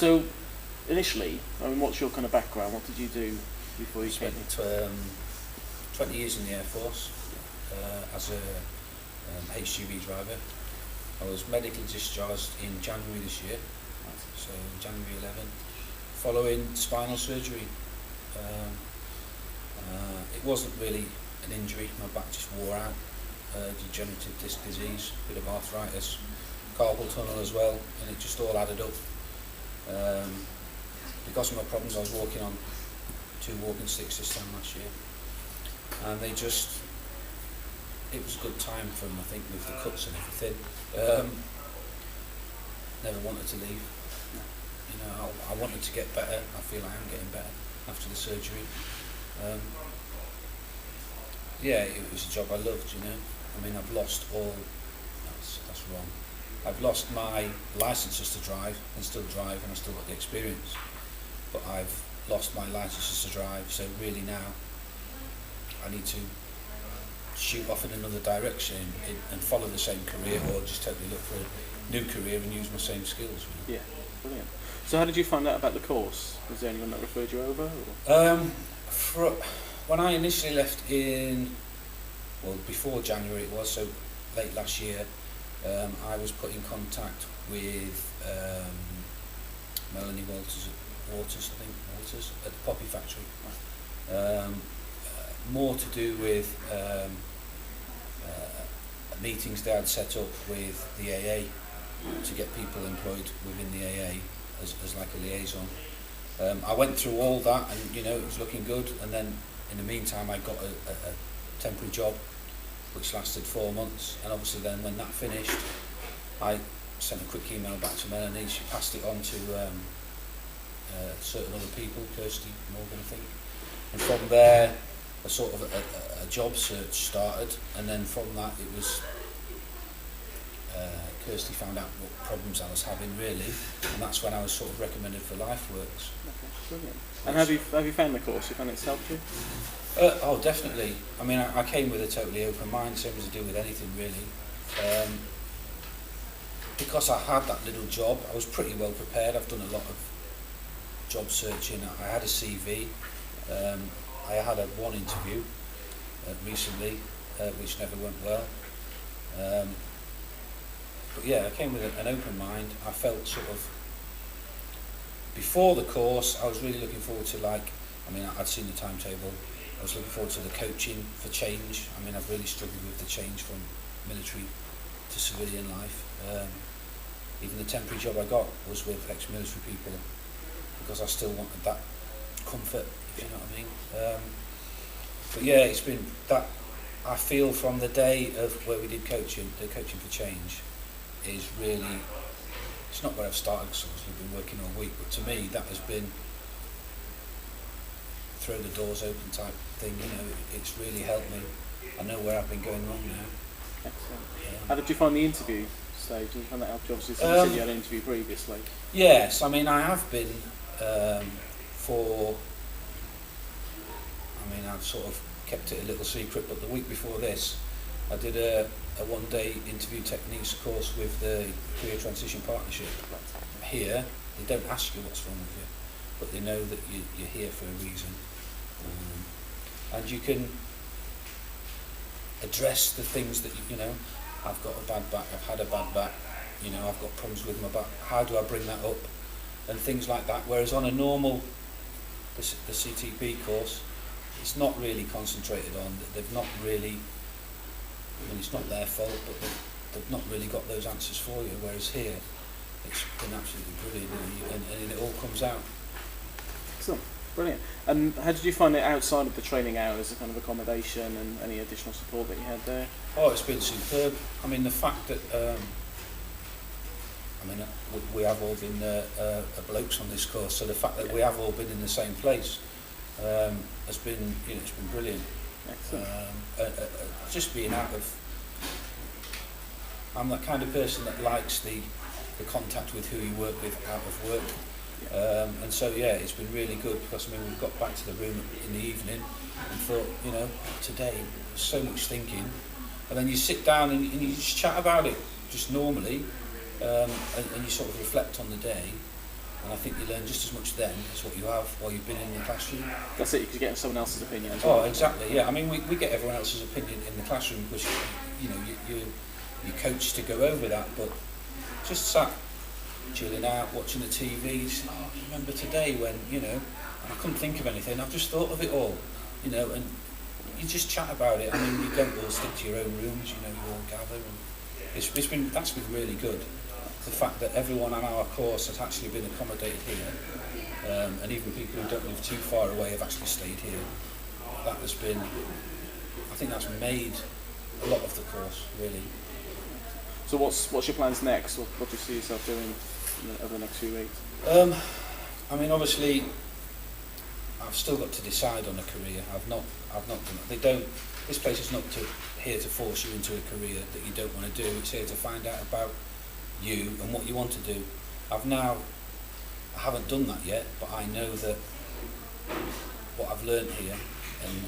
So, initially, I mean, what's your kind of background? What did you do before you came? Spent 20 years in the Air Force as a HGV driver. I was medically discharged in January this year, so January 11, following spinal surgery. It wasn't really an injury, my back just wore out, degenerative disc disease, bit of arthritis, carpal tunnel as well, and it just all added up. Because of my problems, I was walking on 2 walking sticks this time last year, and it was a good time for them, I think, with the cuts and everything. Never wanted to leave. You know, I wanted to get better. I feel I am getting better after the surgery. Yeah, it was a job I loved, you know. I mean, I've lost all, that's wrong. I've lost my licenses to drive and still drive, and I've still got the experience. But I've lost my licenses to drive, so really now I need to shoot off in another direction and follow the same career, or just totally look for a new career and use my same skills. Really. Yeah, brilliant. So how did you find out about the course? Was there anyone that referred you over? When I initially left before January it was, so late last year, I was put in contact with Melanie Waters at the Poppy Factory. More to do with meetings they had set up with the AA to get people employed within the AA as like a liaison. I went through all that, and you know, it was looking good, and then in the meantime I got a temporary job which lasted 4 months, and obviously then when that finished I sent a quick email back to Melanie. She passed it on to certain other people, Kirsty Morgan I think, and from there a sort of a job search started, and then from that it was Kirsty found out what problems I was having really, and that's when I was sort of recommended for LifeWorks. Okay, brilliant. And have you found the course? You found it's helped you? Oh, definitely. I mean, I came with a totally open mind, same as I do with anything really. Because I had that little job, I was pretty well prepared. I've done a lot of job searching. I had a CV. I had one interview recently, which never went well. But yeah, I came with an open mind. I felt sort of, before the course, I was really looking forward to I'd seen the timetable. I was looking forward to the coaching for change. I mean, I've really struggled with the change from military to civilian life. Even the temporary job I got was with ex-military people, because I still wanted that comfort, if you know what I mean. But yeah, it's been that, I feel from the day of where we did coaching, the coaching for change is really, it's not where I've started because I've been working all week, but to me that has been throw the doors open type thing, you know. It's really helped me. I know where I've been going wrong now. Excellent. How did you find the interview stage? Did you find that helped you? Obviously, you said you had an interview previously. Yes, I mean, I have been I've sort of kept it a little secret, but the week before this I did a one-day interview techniques course with the Career Transition Partnership. Here, they don't ask you what's wrong with you, but they know that you're here for a reason. And you can address the things that, you know, I've got a bad back, I've had a bad back, you know, I've got problems with my back, how do I bring that up? And things like that, whereas on a normal, the CTP course, it's not really concentrated on, they've not really, I mean, it's not their fault, but they've not really got those answers for you, whereas here, it's been absolutely brilliant, and it all comes out. Excellent, brilliant. And how did you find it outside of the training hours, the kind of accommodation and any additional support that you had there? Oh, it's been superb. I mean, the fact that, we have all been blokes on this course, so the fact that we have all been in the same place has been, you know, it's been brilliant. Excellent. Just being out of, I'm that kind of person that likes the contact with who you work with out of work. And so yeah, it's been really good, because I mean, we got back to the room in the evening and thought, you know, today so much thinking, and then you sit down and you just chat about it just normally, and you sort of reflect on the day, And I think you learn just as much then as what you have while you've been in the classroom. That's it, because you're getting someone else's opinion as well. Oh, exactly, yeah. I mean, we get everyone else's opinion in the classroom because, you know, you coach to go over that, but just sat chilling out, watching the TVs. Oh, I remember today when, you know, I couldn't think of anything, I've just thought of it all, you know, and you just chat about it. I mean, you don't all stick to your own rooms, you know, you all gather, and that's been really good. The fact that everyone on our course has actually been accommodated here, and even people who don't live too far away have actually stayed here. That has been, I think that's made a lot of the course, really. So what's your plans next? What do you see yourself doing over the next few weeks? I mean, obviously, I've still got to decide on a career. I've not done it. This place is not here to force you into a career that you don't want to do. It's here to find out about you and what you want to do. I haven't done that yet, but I know that what I've learned here and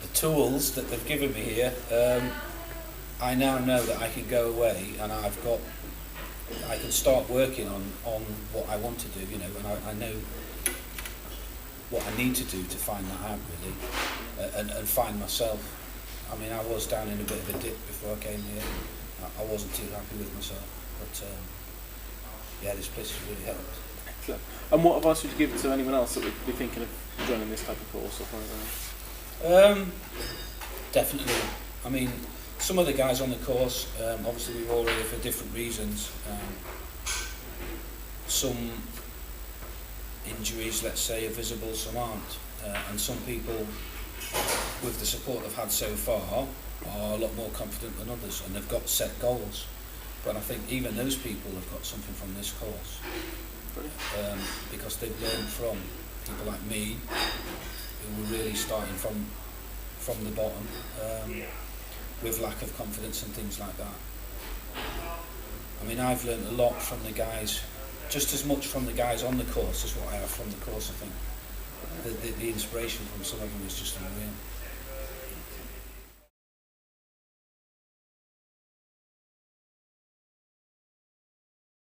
the tools that they've given me here, I now know that I can go away and I can start working on what I want to do, you know, and I know what I need to do to find that out, really, and find myself. I mean, I was down in a bit of a dip before I came here. I wasn't too happy with myself, but yeah, this place has really helped. Excellent. And what advice would you give to anyone else that would be thinking of joining this type of course or program? Definitely. I mean, some of the guys on the course, obviously we're all here for different reasons. Some injuries, let's say, are visible, some aren't. And some people, with the support they've had so far, are a lot more confident than others, and they've got set goals. But I think even those people have got something from this course, because they've learned from people like me, who were really starting from the bottom, with lack of confidence and things like that. I mean, I've learned a lot from the guys, just as much from the guys on the course as what I have from the course, I think. The inspiration from some of them is just unreal.